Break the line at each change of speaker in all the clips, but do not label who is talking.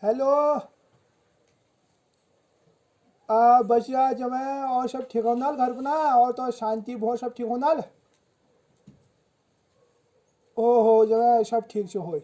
Hello. बचिया जब है और सब ठीक हो नाल घर पर ना, और तो शांति बहुत सब ठीक हो नाल। ओहो जब है सब ठीक से हो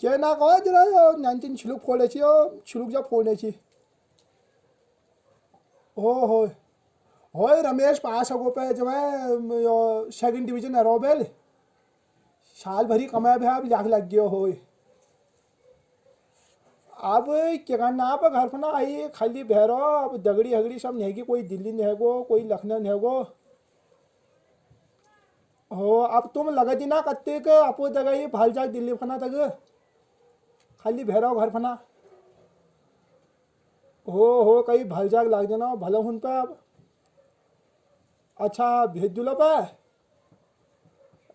क्या ना कहो जरा नानतीन छिलुक फोड़े छी छिलुक जब फोड़े छी। हो होय रमेश पास हो पे जब है सेकंड डिवीजन है रोबेल साल भरी कमाए भी आप लाख लग गयो हो। अब क्या करना आप घर पर ना आई खाली बहरो अब दगड़ी हगड़ी सब नहीं कोई दिल्ली नहीं गो कोई लखनऊ नहीं गो हो। अब तुम लगे थी ना कत्ते के अपो जगह ये भाल जाक दिल्ली फना तक खाली बहरो घर फना हो कहीं भाल जाक लाग देना भले हुन पे अब। अच्छा भेज दूला पे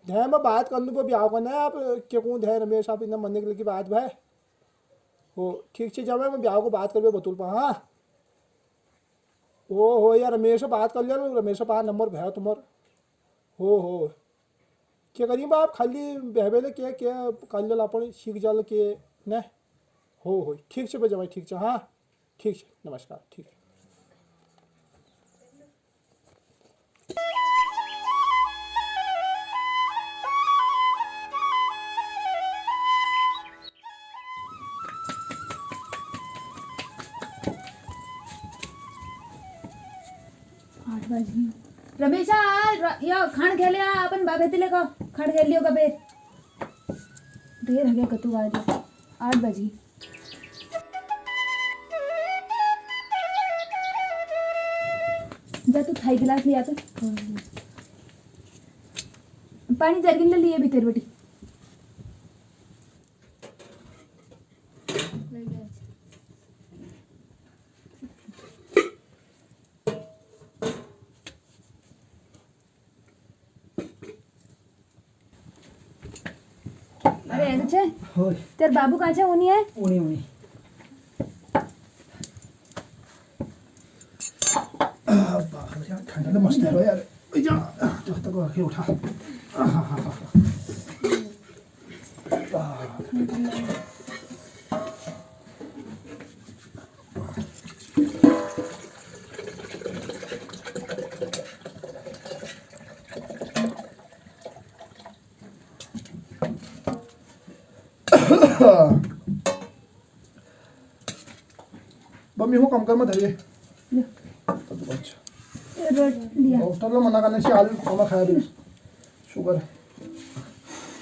धै मैं बात कर लूँ पे ब्याह करना है आप क्या कौन धै रमेश आप इतना मनने के लिए की बात भाई हो ठीक से जब मैं ब्याह को बात करके बतूल पा हाँ। हो यार रमेश से बात कर लिया रमेश से पास नंबर भैया तुम्हार हो क्या करिए बाप खाली बहबेले क्या क्या कर लो अपन सीख जाल के न हो ठीक से बजा भाई ठीक से हाँ ठीक है नमस्कार ठीक है।
आठ वाजली रमेशा या खाण खेल्या आपण बाबे तिले का खाण खेलियो का बे देर हो गया कतु आज 8 बजी जा तू थाई गिलास लिया तो पानी जर्गिन ले लिए भीतर बेटी अरे ऐसे छे
होय
तेर बाबू कहाँ छे उनी है
उनी उनी बाहर यार ठंडा तो मस्त है यार जा तो तक आके उठा मम्मी हो कम कर मत धरिए तो अच्छा
रोट लिया
डॉक्टर ने मना करने से आलू खाना खाया भी शुगर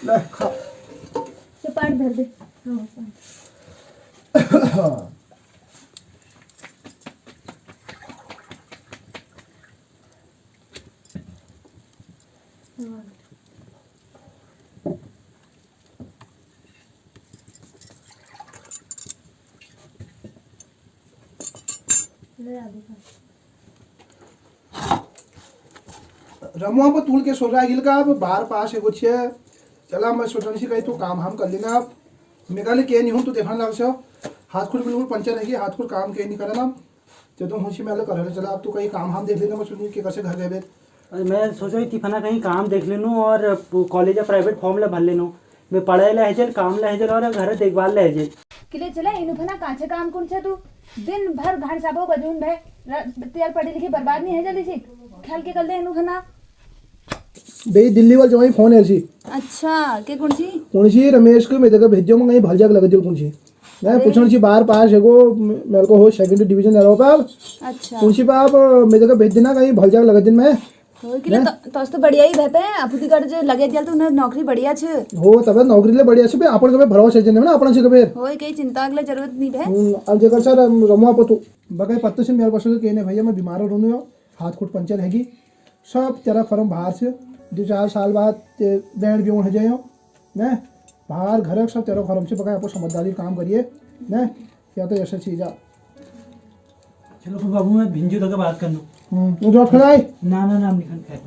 ले खा
ये पाट भर दे ले आगे
रमुआ पर तूल के सो रहा है का अब बाहर पास है कुछ है चला मैं सोचने से कहीं तो काम हम कर लेना आप मेघालय के नहीं हूँ तो देखने लग से हाथ खुद बिल्कुल पंचर है हाथ खुद काम के नहीं करना जब तुम खुशी में अलग कर चला अब तो कहीं काम हम देख लेना मैं सुनिए कि कैसे घर गए
अरे मैं सोच रही थी फना कहीं काम देख लेनू और कॉलेज या प्राइवेट फॉर्म ला भर लेनू मैं पढ़ाई ला हेजल काम ला हेजल और घर देखभाल ला हेजल
किले चला इनु फना काचे काम कौन छे तू दिन भर घाण साबो बजून भे तेल पढ़ी लिखी बर्बाद नहीं है जल्दी से ख्याल के कर ले इनु फना
बे दिल्ली वाले जो फोन है सी
अच्छा के कौन सी
रमेश को मैं जगह भेजो मैं कहीं भल जाग लग दिल कौन मैं पूछना सी बाहर पास है को मेरे को हो सेकंड डिवीजन है रोपा
अच्छा
कौन सी आप मेरे जगह भेज देना कहीं भल जाग लग दिन में
हो किले तो बढ़िया ही भे अपुदी कर जे लगे दियल तो नौकरी बढ़िया छ
हो तब नौकरी ले बढ़िया से अपन कबे भरोसा से ना अपन से कबे
होय कई चिंता के जरूरत नहीं भे
अब जगह सर रमुआ पतु बगै पत्ते से मेरे पास के ने भैया मैं बीमार हो रहा हूं हाथ खुद पंचर हैगी सब तेरा फॉर्म बाहर से 2-4 साल बाद बैंड भी हो जाए न बाहर घर सब तेरा फॉर्म से बगै आपको समझदारी काम करिए न क्या तो ऐसा चीज है
चलो फिर बाबू मैं भिंजू तक बात कर लूँ
तू जो खिलाए
ना निकल खाए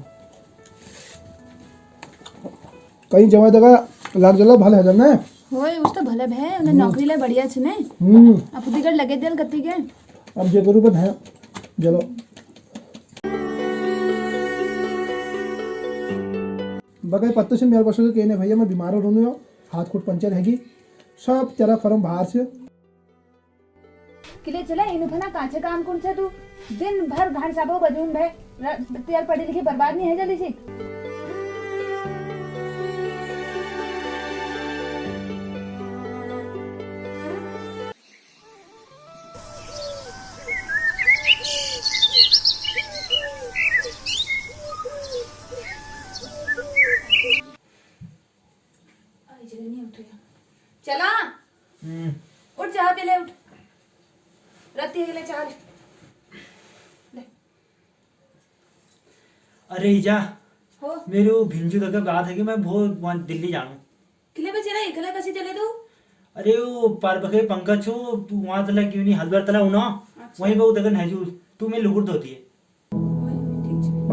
कहीं जमा जगह लाग जला भल है ना
होय उस तो भले भे उन्हें नौकरी ले बढ़िया छ ने अपुदी कर लगे दियल कत्ती के
अब जे करू पर है चलो बगै पत्ते से मेरे पास के ने भैया मैं बीमार हो रहा हूं हाथ खुद पंचर हैगी सब तेरा फॉर्म बाहर से
किले चला इन फना काचे काम कौन से तू दिन भर घाट साबो बजून भे तेल पढ़ी लिखी बर्बाद नहीं है जल्दी से। चला उठ चाह पी ले उठ रत्ती के लिए चाह ले।
अरे ईजा
हो
मेरे वो भिंजू तक बात है कि मैं बहुत वहाँ दिल्ली जाऊँ।
किले पे चला एकला कैसे चले तू?
अरे वो पार बके पंकज छो तू वहाँ तला क्यों नहीं हलवर तला उना वहीं पे वो तक नहजू तू मैं लुकुट होती है।
ठीक है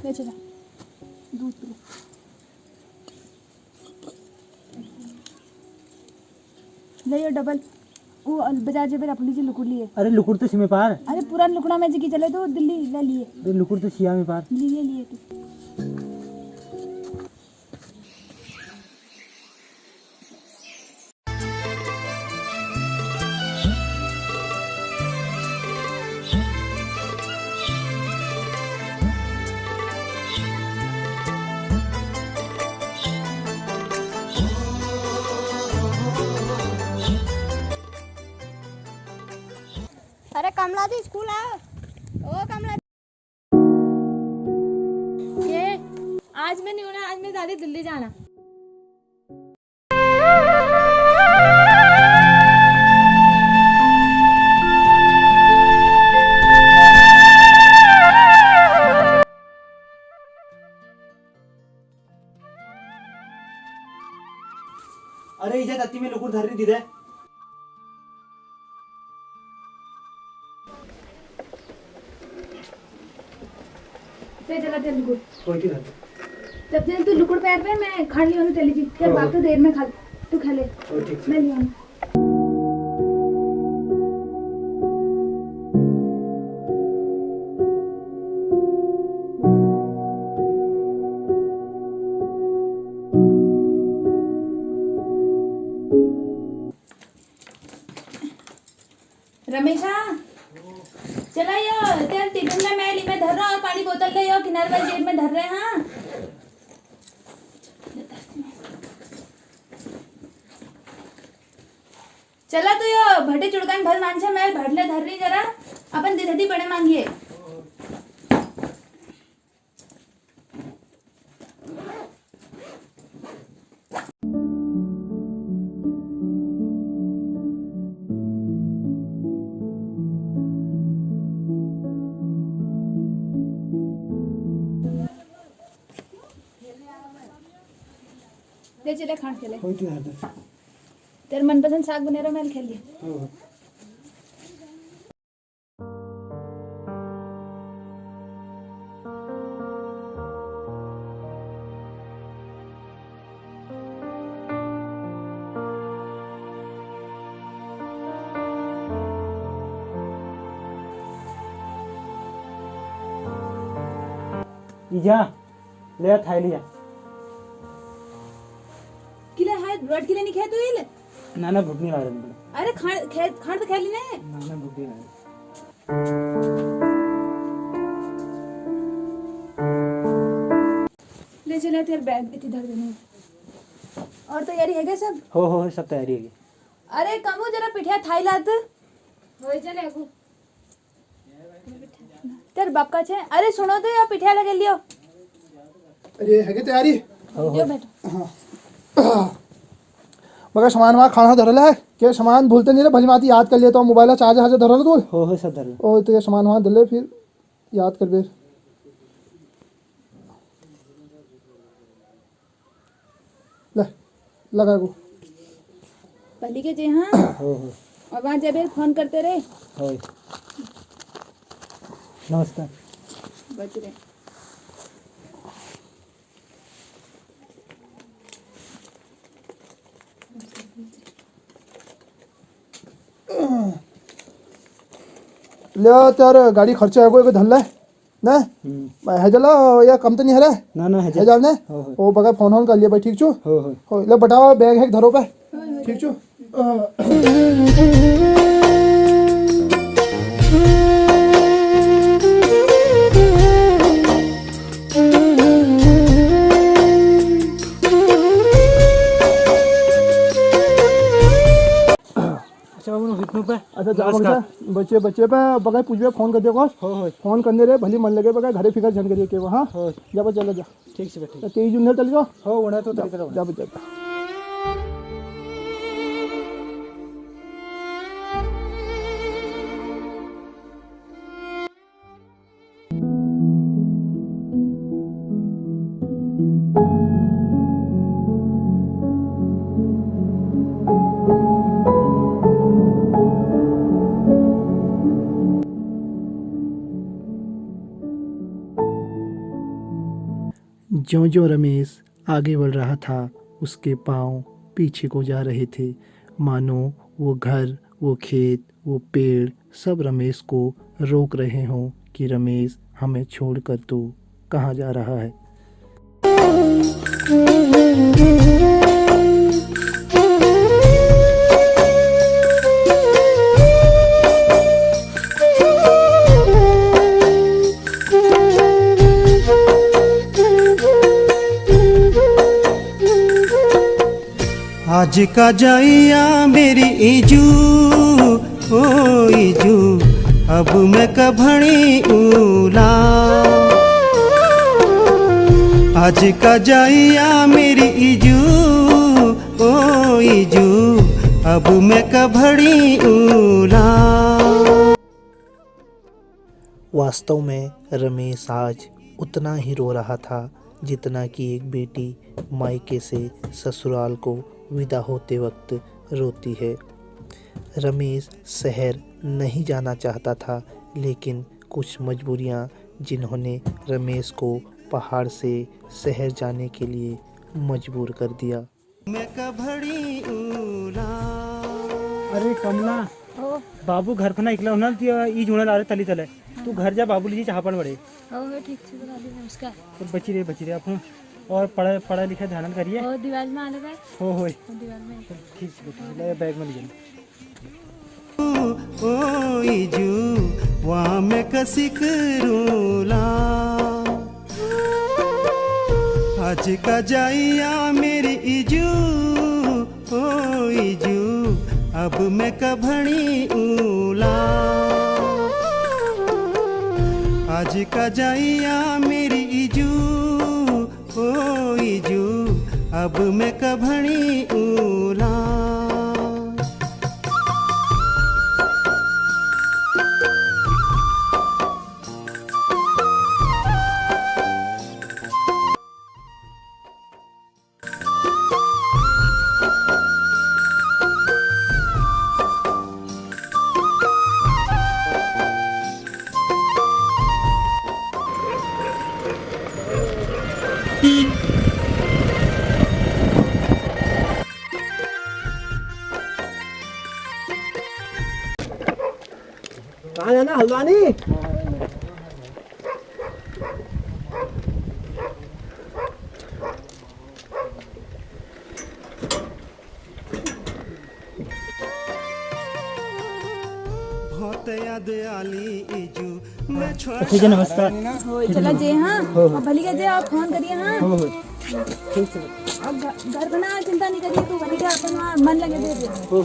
ले चला दूध पी ले ये डबल वो बजाज पे अपनी जी लुकुड़ लिए।
अरे लुकुट तो सिमे पार
अरे पुरान लुकड़ा में जी की चले तो दिल्ली ले लिए
अरे लुकुट तो सिया में पार
लिए तू।
अरे कमला दी स्कूल आओ। ओ कमला
ये आज मैं नहीं होना, आज मैं दादी दिल्ली जाना।
अरे ईजा तत्ती में लुकुट धर रही दीदे
चला तेरे लुकुड़
कोई धर
जब से तू लुकुड़ पैर पे मैं खा लिया हूँ तेली जी फिर बाप तो देर में खा तू खा ले
ठीक
मैं लिया हूँ। रमेशा चला यो तेल टिफिन में मैं ली में धर रहा और पानी बोतल ले यो किनारे वाली जेब में धर रहे हाँ। चला तो यो भटे चुड़कान भर मानछे मैं भटले धर रही जरा अपन दिधती बड़े मांगिए। ले चले खान खेले
कोई तो धर दे
तेरे मनपसंद साग बने रहा मैं खेल लिया।
ईजा ले थाई लिया
किले हाय रोड किले नहीं खेत हुई ले
ना ना भूख नहीं लग रही
अरे खान तो खेली ना
ना ना भूख नहीं लग रही
ले चले तेरे बैग इतनी धर देने और तैयारी है क्या सब?
हो सब तैयारी है।
अरे कमू जरा पिठिया थाई लात हो चले अगू तेरे बाप का छे। अरे सुनो तो या पिठिया लगे लियो।
अरे है तैयारी
जो बैठो
मगर सामान वहाँ खाना धरल है के सामान भूलते नहीं रे भली माती याद कर लिया तो मोबाइल चार्जर हाजर धरल तू
हो सब धर
ओ तो ये सामान वहाँ धर ले फिर याद कर बेर ले लगा को
पली के जे हाँ
हो
और वहाँ जब फोन करते रहे
हो नमस्कार
बच रहे
ले तेर गाड़ी खर्चा है कोई धर ले ना है जला या कम तो नहीं है रे
ना ना है
है जाल ने
हो
ओ बगा फोन ऑन कर लिया भाई ठीक छो
हो
हो ले बताओ बैग है धरो पे ठीक छो
अच्छा बाबू इतनों पे
अच्छा जा बच्चे बच्चे पे बगा पूछबे फोन कर दे को
हो
फोन करने रे भली मन लगे बगा घरे फिकर झन करिए के हां
हो
जा बा चला जा
ठीक से बैठे
23 जून चल जाओ
हो उन्हें तो तरीका
जा बच्चा ज्यों-ज्यों रमेश आगे बढ़ रहा था उसके पांव पीछे को जा रहे थे मानो वो घर वो खेत वो पेड़ सब रमेश को रोक रहे हों कि रमेश हमें छोड़कर तू कहाँ जा रहा है।
आज का जाइया मेरी इजू ओ इजू अब मैं कभणी उला आज का जाइया मेरी इजू ओ इजू अब मैं कभणी उला।
वास्तव में रमेश आज उतना ही रो रहा था जितना कि एक बेटी मायके से ससुराल को विदा होते वक्त रोती है। रमेश शहर नहीं जाना चाहता था लेकिन कुछ मजबूरियां जिन्होंने रमेश को पहाड़ से शहर जाने के लिए मजबूर कर दिया।
मैं कभड़ी उला।
अरे कमला बाबू घर पर ना इकला होना ई जुड़ा ला रहे तली तले तू घर जा बाबू लीजिए चाह पड़ बड़े
ठीक से बता दी नमस्कार।
और बची रहे आप और पढ़ा लिखा ध्यान करिए
और दीवार में आने का
हो
दीवार में
ठीक से बैग में लीजिए
ओ इजू वहाँ मैं कसी करूला आज का जाइया मेरी इजू ओ इजू अब मैं कभणी उला आज का जाइया मेरी इजू ओ इजू अब मैं कभणी उला।
कहाँ जाना हल्द्वानी
बहुत याद आली इजू मैं छोड़
ठीक है नमस्कार
हो चला जे हाँ अब भली का जे आप फोन करिए हाँ
हो
अब घर बना चिंता नहीं करिए तू भली का अपन वहाँ मन लगे दे दे
हो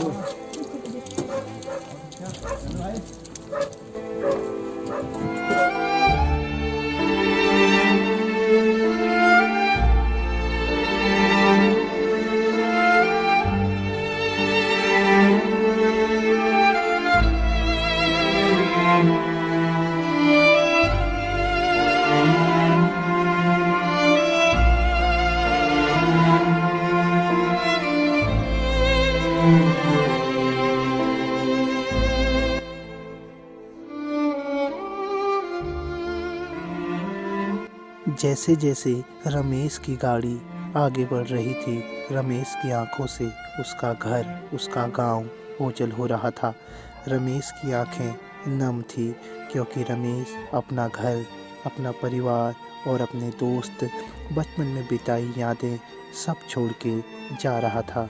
जैसे जैसे रमेश की गाड़ी आगे बढ़ रही थी रमेश की आंखों से उसका घर उसका गांव ओझल हो रहा था। रमेश की आंखें नम थी क्योंकि रमेश अपना घर अपना परिवार और अपने दोस्त, बचपन में बिताई यादें सब छोड़ के जा रहा था।